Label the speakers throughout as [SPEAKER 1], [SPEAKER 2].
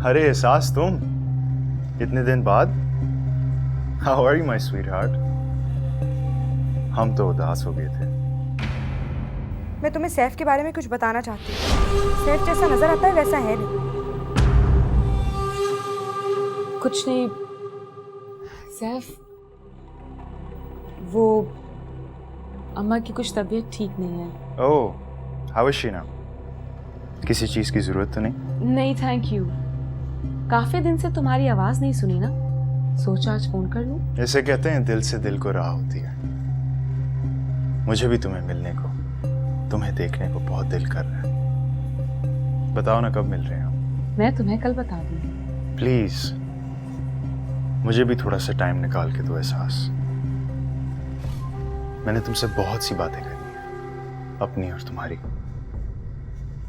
[SPEAKER 1] अरे एहसास, तुम इतने दिन बाद। How are you my sweetheart? हम तो उदास हो गए थे।
[SPEAKER 2] मैं तुम्हें सैफ के बारे में कुछ बताना चाहती हूँ। सैफ जैसा नजर आता है वैसा है नहीं।
[SPEAKER 3] कुछ नहीं सैफ, वो अम्मा की कुछ तबीयत ठीक नहीं है।
[SPEAKER 1] ओह, हाउ इज शी नाउ? किसी चीज की जरूरत तो नहीं?
[SPEAKER 3] नहीं थैंक यू। काफी दिन से तुम्हारी आवाज नहीं सुनी ना, सोचा आज फोन कर लूं।
[SPEAKER 1] जैसे कहते हैं दिल से दिल को राह होती है। मुझे भी तुम्हें मिलने को, तुम्हें देखने को बहुत दिल कर रहा है। बताओ ना कब मिल रहे हैं हम?
[SPEAKER 3] मैं तुम्हें कल बता दूंगी।
[SPEAKER 1] प्लीज मुझे भी थोड़ा सा टाइम निकाल के दो एहसास। मैंने तुमसे बहुत सी बातें करनी है, अपनी और तुम्हारी।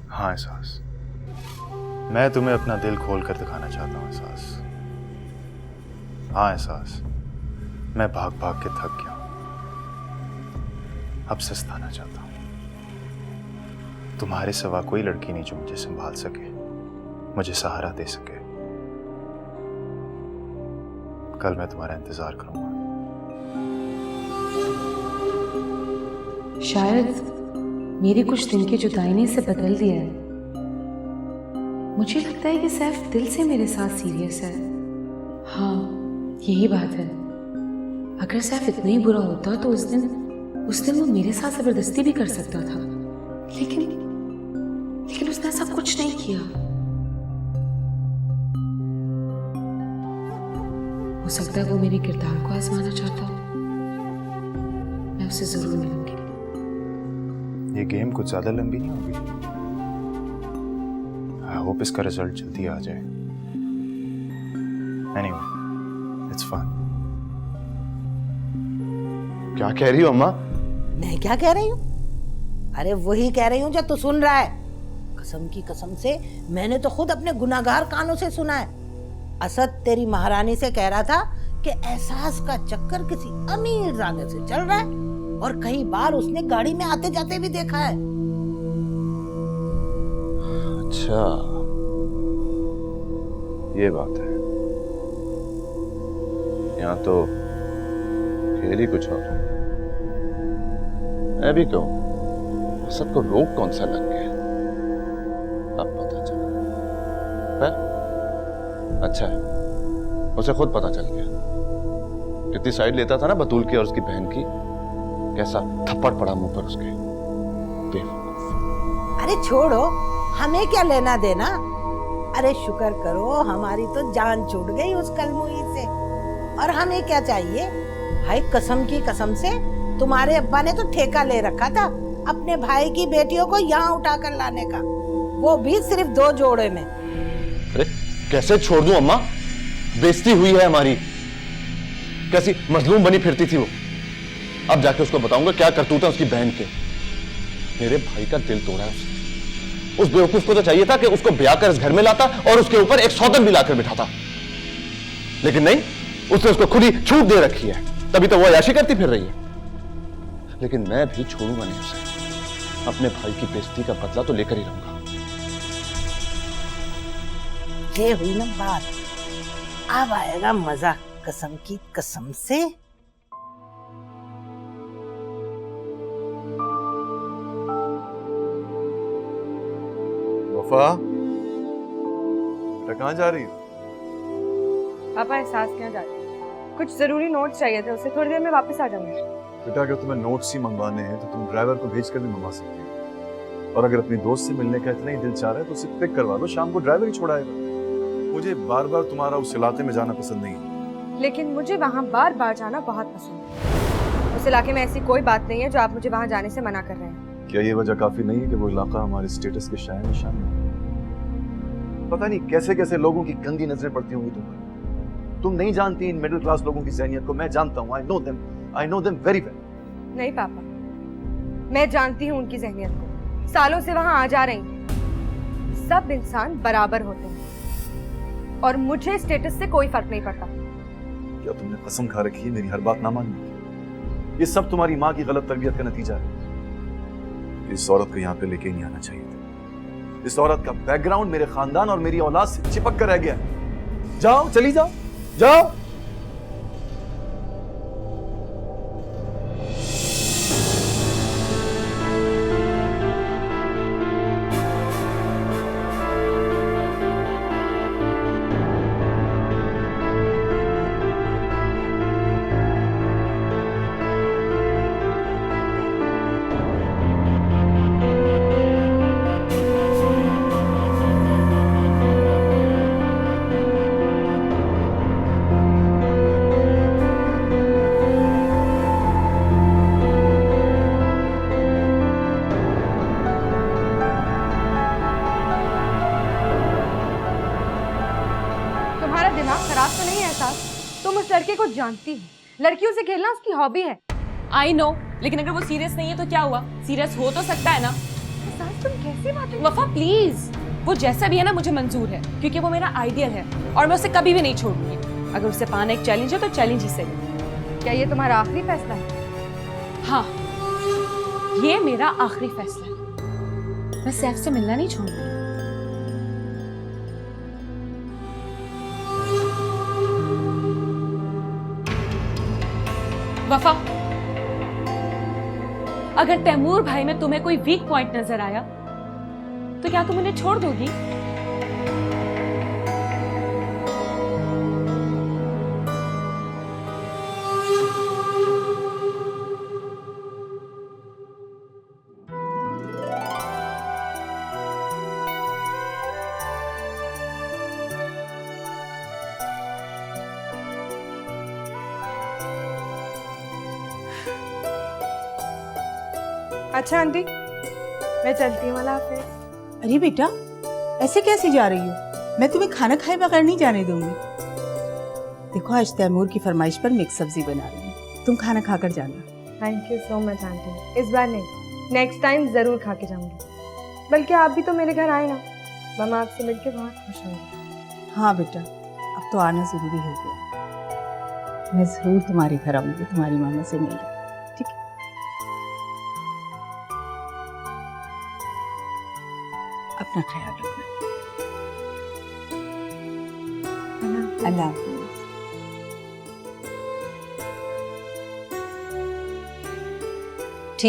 [SPEAKER 1] हाँ एहसास, मैं तुम्हें अपना दिल खोल कर दिखाना चाहता हूँ एहसास। हाँ एहसास, मैं भाग भाग के थक गया हूँ, अब सस्ताना चाहता हूँ। तुम्हारे सिवा कोई लड़की नहीं जो मुझे संभाल सके, मुझे सहारा दे सके। कल मैं तुम्हारा इंतजार करूंगा।
[SPEAKER 3] शायद मेरी कुछ दिन की जुदाई ने इसे बदल दिया है। मुझे लगता है कि सैफ दिल से मेरे साथ सीरियस है। हाँ यही बात है। अगर सैफ इतना ही बुरा होता तो उस दिन वो मेरे साथ जबरदस्ती भी कर सकता था, लेकिन उसने ऐसा कुछ नहीं किया। हो सकता है वो मेरे किरदार को आजमाना चाहता हो। मैं उससे जरूर मिलूंगी।
[SPEAKER 1] ये गेम कुछ ज्यादा लंबी नहीं होगी। आई होप इसका रिजल्ट जल्दी आ जाए। Anyway, it's fun. क्या कह रही हो अम्मा?
[SPEAKER 4] मैं क्या कह रही हूँ? अरे वही कह रही हूँ जो तू सुन रहा है। कसम की कसम से मैंने तो खुद अपने गुनाहगार कानों से सुना है। असद तेरी महारानी से कह रहा था कि एहसास का चक्कर किसी अमीर राजा से चल रहा है और कई बार उसने गाड़ी में आते जाते भी देखा है।
[SPEAKER 1] अच्छा, ये बात है। यहाँ तो खेल ही कुछ और। मैं भी कहूँ, असद को रोग कौन सा लग गया, अब पता चला। अच्छा है, उसे खुद पता चल गया। कितनी साइड लेता था ना बतूल की और उसकी बहन की, कैसा थप्पड़ पड़ा मुंह पर उसके।
[SPEAKER 4] अरे छोड़ो, हमें क्या लेना देना। अरे शुक्र करो हमारी तो जान छूट गई उस कलमुई से। और हमें क्या चाहिए? भाई कसम की कसम से तुम्हारे अब्बा ने तो ठेका ले रखा था अपने भाई की बेटियों को यहाँ उठा कर लाने का, वो भी सिर्फ 2 जोड़े में।
[SPEAKER 5] अरे कैसे छोड़ दूं अम्मा? बेइज्जती हुई है हमारी। कैसी मजलूम बनी फिरती थी वो। अब जाके उसको बताऊंगा क्या करतूत है उसकी बहन के। मेरे भाई का दिल तोड़ा है उसने। उस बेवकूफ को तो चाहिए था कि उसको ब्याह कर इस घर में लाता और उसके ऊपर एक सौतन भी लाकर बिठाता, लेकिन नहीं, उसने उसको खुद ही छूट दे रखी है। तभी तो वो अयाशी करती फिर रही है। लेकिन मैं भी छोड़ूंगा नहीं उसे। अपने भाई की बेइज्जती का बदला तो लेकर ही रहूंगा।
[SPEAKER 4] ये हुई ना बात, अब आएगा मजा कसम की कसम से।
[SPEAKER 1] वफा, कहाँ जा रही हो?
[SPEAKER 2] पापा एहसास क्या जा रही है? कुछ जरूरी नोट्स चाहिए थे उसे, थोड़ी देर में वापस आ जाऊंगी।
[SPEAKER 1] बेटा अगर तुम्हें नोट्स ही मंगवाने हैं तो तुम ड्राइवर को भेजकर भी मंगवा सकती हो। और अगर अपनी दोस्त से मिलने का इतना ही दिल चाह रहा है तो उसे पिक करवा लो, शाम को ड्राइवर ही छोड़ाएगा। मुझे बार बार तुम्हारा उस इलाके में जाना पसंद नहीं है।
[SPEAKER 2] लेकिन मुझे वहाँ बार बार जाना बहुत पसंद है। उस इलाके में ऐसी कोई बात नहीं है जो आप मुझे वहाँ जाने से मना कर रहे हैं।
[SPEAKER 1] क्या ये वजह काफी नहीं है कि वो इलाका हमारे स्टेटस के शायद निशान है? पता नहीं कैसे कैसे लोगों की गंदी नजरें पड़ती होंगी तुम पर। तुम नहीं जानती इन मिडिल क्लास लोगों की ज़हनियत को। मैं जानता हूँ। I know them very well.
[SPEAKER 2] नहीं पापा, मैं जानती हूँ उनकी ज़हनियत को। सालों से वहाँ आ जा रही हूँ। सब इंसान बराबर होते हैं और मुझे स्टेटस से कोई फर्क नहीं पड़ता।
[SPEAKER 1] क्या तुमने कसम खा रखी है मेरी हर बात ना मानने की? ये सब तुम्हारी माँ की गलत तरबियत का नतीजा है। इस औरत को यहाँ पे लेके नहीं आना चाहिए था।
[SPEAKER 6] इस औरत का बैकग्राउंड मेरे खानदान और मेरी औलाद से चिपक कर रह गया है। जाओ, चली जाओ, जाओ।
[SPEAKER 2] तुम्हारा दिमाग खराब तो नहीं है एहसास? तुम उस लड़के को जानती हो, लड़कियों से खेलना उसकी हॉबी है।
[SPEAKER 7] आई नो, लेकिन अगर वो सीरियस नहीं है तो क्या हुआ? सीरियस हो तो सकता है ना।
[SPEAKER 2] एहसास, तुम कैसी बातें?
[SPEAKER 7] वफा प्लीज, वो जैसा भी है ना मुझे मंजूर है, क्योंकि वो मेरा आइडियल है और मैं उसे कभी भी नहीं छोड़ूंगी। अगर उसे पाना एक चैलेंज है तो चैलेंज ही सही।
[SPEAKER 2] क्या ये तुम्हारा आखिरी फैसला है?
[SPEAKER 7] हाँ, ये मेरा आखिरी फैसला है। मैं सैफ से मिलना नहीं छोड़ूंगी। वफा, अगर तैमूर भाई में तुम्हें कोई वीक पॉइंट नजर आया तो क्या तुम उन्हें छोड़ दोगी?
[SPEAKER 2] अच्छा आंटी, मैं चलती हूँ। अल्लाह हाफिज़।
[SPEAKER 8] अरे बेटा, ऐसे कैसे जा रही हो? मैं तुम्हें खाना खाए बगैर नहीं जाने दूंगी। देखो, आज तैमूर की फरमाइश पर मिक्स सब्जी बना रही हूँ, तुम खाना खाकर जाना।
[SPEAKER 2] Thank you so much aunty. इस बार नहीं, नेक्स्ट टाइम जरूर खा के जाऊंगी। बल्कि आप भी तो मेरे घर आए ना, मैं आपसे मिलकर बहुत खुश होंगी।
[SPEAKER 8] हाँ बेटा, अब तो आना जरूरी हो गया। मैं जरूर तुम्हारे घर आऊंगी, तुम्हारी मामा से मिलने। ठीक है? अपना ख्याल रखना। अल्लाह हाफ़िज़।